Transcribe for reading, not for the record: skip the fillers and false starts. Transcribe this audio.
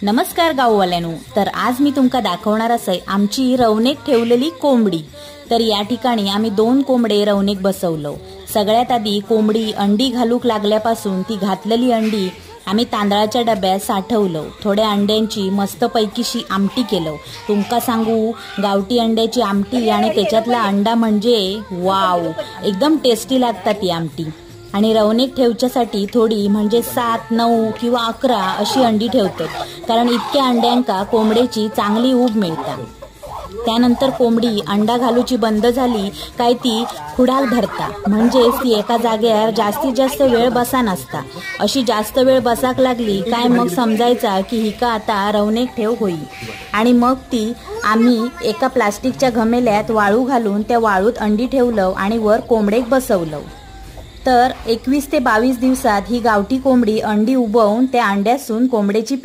नमस्कार गाववाल्यांनो, तर आज मी तुमका दाखवणार आहे आमची रवणेक ठेवलेली कोंबडी। तर या ठिकाणी आम्ही 2 कोंबडे रवणेक बसवलो। सगळ्यात आधी कोंबडी अंडी घालूक लागल्यापासून ती घातलेली अंडी आम्ही तांदळाच्या डब्यात साठवलो। थोड्या अंड्यांची मस्तपैकीशी आमटी केलो। तुमका सांगू, गावठी अंड्याची आमटी आणि त्याच्यातला अंडा म्हणजे वाव, एकदम टेस्टी लागतात ती आमटी। आणि रवणेक ठेवच्यासाठी थोडी म्हणजे 7, 9 किंवा 11 अशी अंडी ठेवतात, कारण इतक्या अंड्यांका कोंबड्याची चांगली ऊब मिळता। त्यानंतर कोंबडी अंडा घालूची बंद झाली काय ती खुडाल धरता, म्हणजे ती एका जागेवर जास्तीत जास्त वेळ बसा नसता। अशी जास्त वेळ बसाक लागली काय मग समजायचा की हिका आता रवणेक ठेव होई। आणि मग ती आम्ही एका प्लास्टिकच्या घमेल्यात वाळू घालून त्या वाळूत अंडी ठेवलं आणि वर कोंबडेक बसवलं। तर 21 ते 22 दिवसात ही गावठी कोंबडी अंडी उबवून त्या अंड्यासून कोंबड्याची